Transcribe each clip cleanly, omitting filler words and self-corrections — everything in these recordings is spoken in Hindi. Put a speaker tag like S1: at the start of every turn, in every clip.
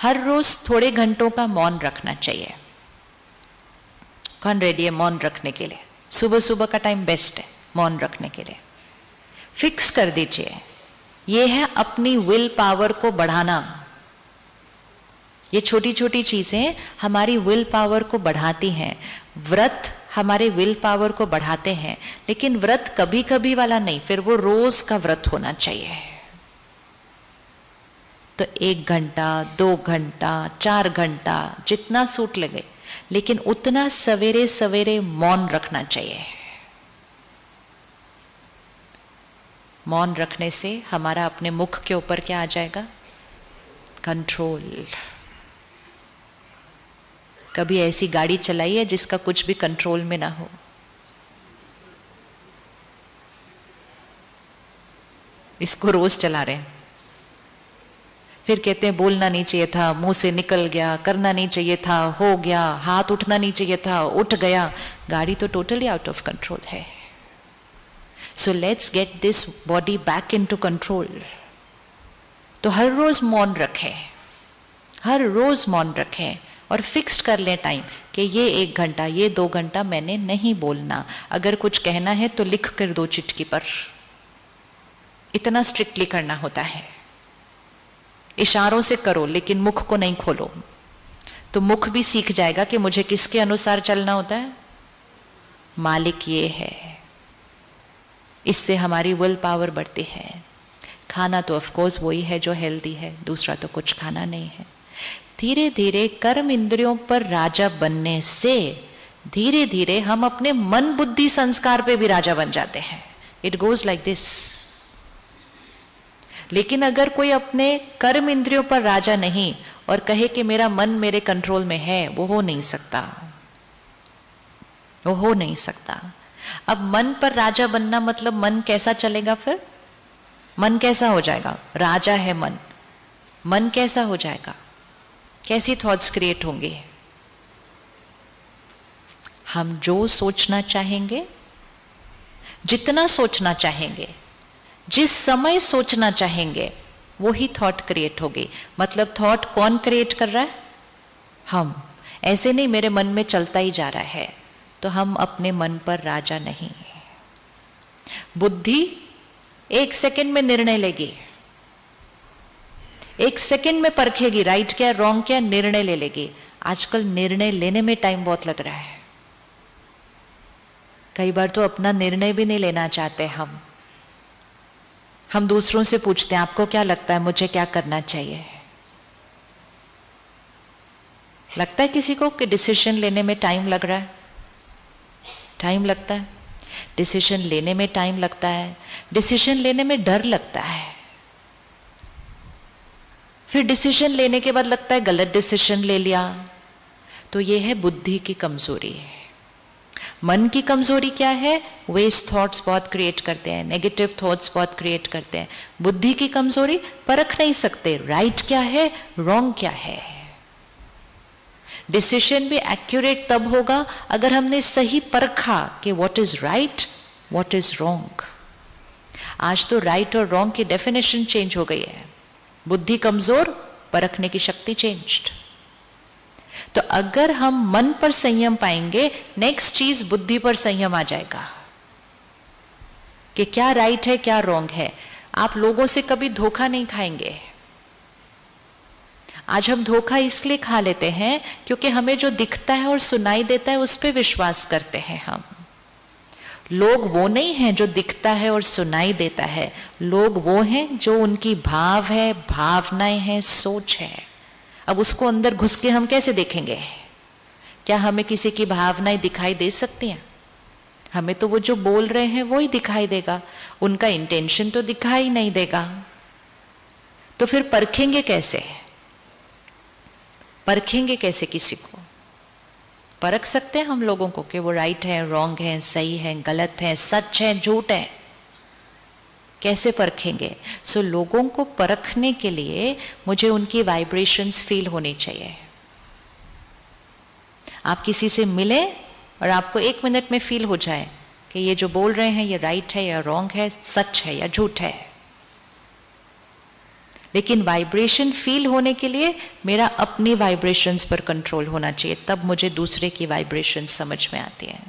S1: हर रोज थोड़े घंटों का मौन रखना चाहिए। कौन रेडी है मौन रखने के लिए? सुबह सुबह का टाइम बेस्ट है मौन रखने के लिए। फिक्स कर दीजिए, ये है अपनी विल पावर को बढ़ाना। ये छोटी छोटी चीजें हमारी विल पावर को बढ़ाती हैं। व्रत हमारे विल पावर को बढ़ाते हैं, लेकिन व्रत कभी कभी वाला नहीं, फिर वो रोज का व्रत होना चाहिए। तो 1 घंटा, 2 घंटा, 4 घंटा, जितना सूट लगे, लेकिन उतना सवेरे सवेरे मौन रखना चाहिए। मौन रखने से हमारा अपने मुख के ऊपर क्या आ जाएगा? कंट्रोल। कभी ऐसी गाड़ी चलाई है जिसका कुछ भी कंट्रोल में ना हो? इसको रोज चला रहे हैं, फिर कहते हैं बोलना नहीं चाहिए था, मुंह से निकल गया, करना नहीं चाहिए था, हो गया, हाथ उठना नहीं चाहिए था, उठ गया। गाड़ी तो टोटली आउट ऑफ कंट्रोल है। So let's get this body back into control. तो हर रोज मौन रखें, हर रोज मौन रखें और फिक्स्ड कर लें टाइम कि ये 1 घंटा, ये 2 घंटा मैंने नहीं बोलना। अगर कुछ कहना है तो लिख कर दो चिट्ठी पर। इतना स्ट्रिक्टली करना होता है। इशारों से करो लेकिन मुख को नहीं खोलो, तो मुख भी सीख जाएगा कि मुझे किसके अनुसार चलना होता है। मालिक ये है। इससे हमारी विल पावर बढ़ती है। खाना तो ऑफ कोर्स वही है जो हेल्दी है, दूसरा तो कुछ खाना नहीं है। धीरे धीरे कर्म इंद्रियों पर राजा बनने से धीरे धीरे हम अपने मन बुद्धि संस्कार पे भी राजा बन जाते हैं। It goes like this. लेकिन अगर कोई अपने कर्म इंद्रियों पर राजा नहीं और कहे कि मेरा मन मेरे कंट्रोल में है, वो हो नहीं सकता, वो हो नहीं सकता। अब मन पर राजा बनना मतलब मन कैसा चलेगा? फिर मन कैसा हो जाएगा? राजा है मन, मन कैसा हो जाएगा? कैसी थॉट्स क्रिएट होंगे? हम जो सोचना चाहेंगे, जितना सोचना चाहेंगे, जिस समय सोचना चाहेंगे, वो ही थॉट क्रिएट होगी। मतलब थॉट कौन क्रिएट कर रहा है? हम। ऐसे नहीं मेरे मन में चलता ही जा रहा है, तो हम अपने मन पर राजा नहीं। बुद्धि 1 सेकंड में निर्णय लेगी, 1 सेकंड में परखेगी राइट क्या रॉन्ग क्या, निर्णय ले लेगी। आजकल निर्णय लेने में टाइम बहुत लग रहा है। कई बार तो अपना निर्णय भी नहीं लेना चाहते हम दूसरों से पूछते हैं आपको क्या लगता है मुझे क्या करना चाहिए। लगता है किसी को कि डिसीजन लेने में टाइम लग रहा है? टाइम लगता है, डिसीजन लेने में टाइम लगता है, डिसीजन लेने में डर लगता है, फिर डिसीजन लेने के बाद लगता है गलत डिसीजन ले लिया। तो ये है बुद्धि की कमजोरी। मन की कमजोरी क्या है? वेस्ट थॉट्स बहुत क्रिएट करते हैं, नेगेटिव थॉट्स बहुत क्रिएट करते हैं। बुद्धि की कमजोरी, परख नहीं सकते राइट क्या है रॉन्ग क्या है। डिसीजन भी एक्यूरेट तब होगा अगर हमने सही परखा कि what is right what is wrong. आज तो राइट और रॉन्ग की डेफिनेशन चेंज हो गई है। बुद्धि कमजोर, परखने की शक्ति चेंज्ड। तो अगर हम मन पर संयम पाएंगे, नेक्स्ट चीज बुद्धि पर संयम आ जाएगा कि क्या राइट है क्या रॉन्ग है। आप लोगों से कभी धोखा नहीं खाएंगे। आज हम धोखा इसलिए खा लेते हैं क्योंकि हमें जो दिखता है और सुनाई देता है उस पर विश्वास करते हैं हम। लोग वो नहीं हैं जो दिखता है और सुनाई देता है, लोग वो हैं जो उनकी भाव है, भावनाएं हैं, सोच है। अब उसको अंदर घुस के हम कैसे देखेंगे? क्या हमें किसी की भावनाएं दिखाई दे सकती हैं? हमें तो वो जो बोल रहे हैं वो ही दिखाई देगा, उनका इंटेंशन तो दिखाई नहीं देगा। तो फिर परखेंगे कैसे? परखेंगे कैसे किसी को? परख सकते हैं हम लोगों को कि वो राइट है रॉन्ग है, सही है गलत है, सच है झूठ है? कैसे परखेंगे? सो लोगों को परखने के लिए मुझे उनकी वाइब्रेशंस फील होनी चाहिए। आप किसी से मिले और आपको 1 मिनट में फील हो जाए कि ये जो बोल रहे हैं ये राइट है या रॉन्ग है, सच है या झूठ है। लेकिन वाइब्रेशन फील होने के लिए मेरा अपनी वाइब्रेशंस पर कंट्रोल होना चाहिए, तब मुझे दूसरे की वाइब्रेशंस समझ में आती है।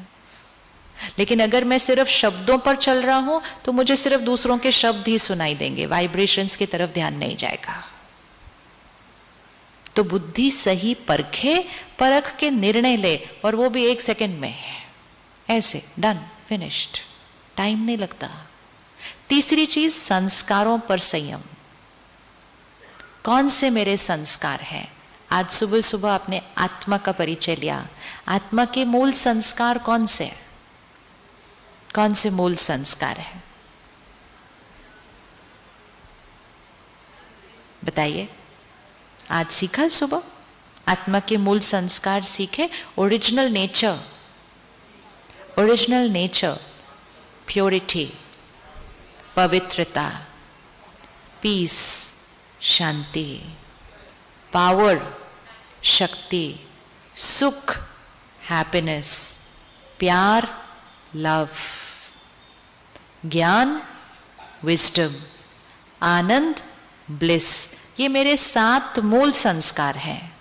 S1: लेकिन अगर मैं सिर्फ शब्दों पर चल रहा हूं तो मुझे सिर्फ दूसरों के शब्द ही सुनाई देंगे, वाइब्रेशंस की तरफ ध्यान नहीं जाएगा। तो बुद्धि सही परखे, परख के निर्णय ले, और वो भी 1 सेकंड में, ऐसे डन फिनिश्ड, टाइम नहीं लगता। तीसरी चीज, संस्कारों पर संयम। कौन से मेरे संस्कार हैं? आज सुबह सुबह आपने आत्मा का परिचय लिया। आत्मा के मूल संस्कार कौन से हैं? कौन से मूल संस्कार हैं बताइए। आज सीखा सुबह, आत्मा के मूल संस्कार सीखे। Original nature, original nature, purity, पवित्रता, पीस, शांति, पावर, शक्ति, सुख, हैप्पीनेस, प्यार, लव, ज्ञान, विजडम, आनंद, ब्लिस, ये मेरे 7 मूल संस्कार हैं।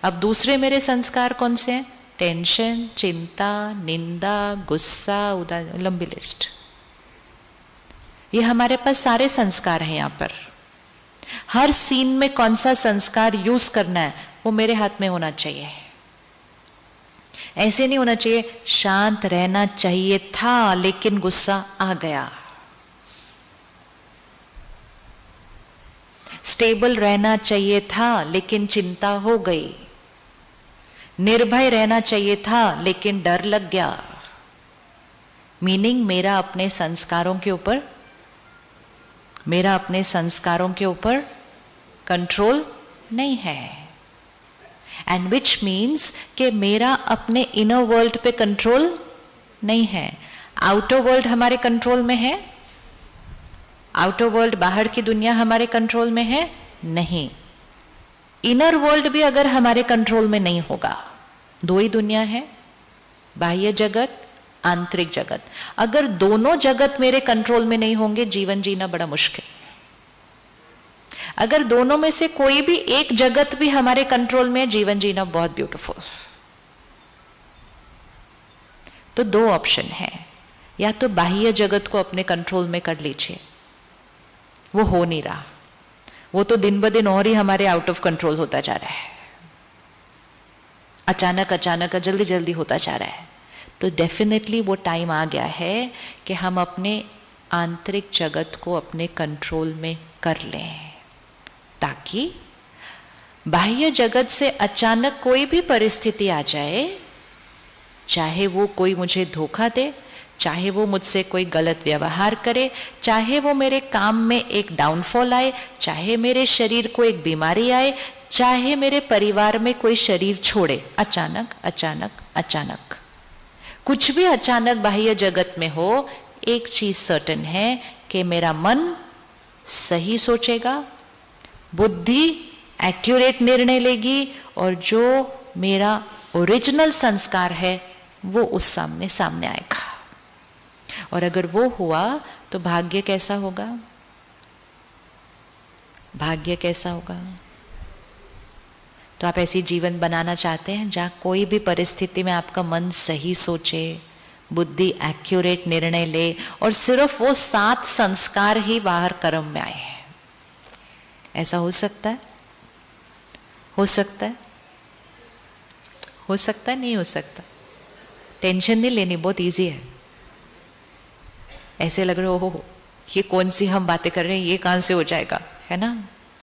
S1: अब दूसरे मेरे संस्कार कौन से हैं? टेंशन, चिंता, निंदा, गुस्सा, उदासी, लंबी लिस्ट। ये हमारे पास सारे संस्कार हैं। यहां पर हर सीन में कौन सा संस्कार यूज करना है वो मेरे हाथ में होना चाहिए। ऐसे नहीं होना चाहिए शांत रहना चाहिए था लेकिन गुस्सा आ गया, स्टेबल रहना चाहिए था लेकिन चिंता हो गई, निर्भय रहना चाहिए था लेकिन डर लग गया। मीनिंग मेरा अपने संस्कारों के ऊपर कंट्रोल नहीं है। एंड विच मीन्स कि मेरा अपने इनर वर्ल्ड पे कंट्रोल नहीं है। आउटर वर्ल्ड हमारे कंट्रोल में है? आउटर वर्ल्ड, बाहर की दुनिया हमारे कंट्रोल में है? नहीं। इनर वर्ल्ड भी अगर हमारे कंट्रोल में नहीं होगा, 2 ही दुनिया है, बाह्य जगत, आंतरिक जगत। अगर दोनों जगत मेरे कंट्रोल में नहीं होंगे, जीवन जीना बड़ा मुश्किल। अगर दोनों में से कोई भी एक जगत भी हमारे कंट्रोल में है, जीवन जीना बहुत ब्यूटीफुल। तो 2 ऑप्शन है, या तो बाह्य जगत को अपने कंट्रोल में कर लीजिए, वो हो नहीं रहा, वो तो दिन ब दिन और ही हमारे आउट ऑफ कंट्रोल होता जा रहा है, अचानक अचानक जल्दी जल्दी होता जा रहा है। तो डेफिनेटली वो टाइम आ गया है कि हम अपने आंतरिक जगत को अपने कंट्रोल में कर लें, ताकि बाह्य जगत से अचानक कोई भी परिस्थिति आ जाए, चाहे वो कोई मुझे धोखा दे, चाहे वो मुझसे कोई गलत व्यवहार करे, चाहे वो मेरे काम में एक डाउनफॉल आए, चाहे मेरे शरीर को एक बीमारी आए, चाहे मेरे परिवार में कोई शरीर छोड़े, अचानक अचानक अचानक कुछ भी अचानक बाह्य जगत में हो, एक चीज सर्टेन है कि मेरा मन सही सोचेगा, बुद्धि एक्यूरेट निर्णय लेगी, और जो मेरा ओरिजिनल संस्कार है वो उस सामने आएगा। और अगर वो हुआ तो भाग्य कैसा होगा? भाग्य कैसा होगा? तो आप ऐसी जीवन बनाना चाहते हैं जहां कोई भी परिस्थिति में आपका मन सही सोचे, बुद्धि एक्यूरेट निर्णय ले, और सिर्फ वो 7 संस्कार ही बाहर कर्म में आए। ऐसा हो सकता है? हो सकता है? हो सकता है? नहीं हो सकता? टेंशन नहीं लेनी, बहुत इजी है। ऐसे लग रहे हो ये कौन सी हम बातें कर रहे हैं, ये कहां से हो जाएगा, है ना?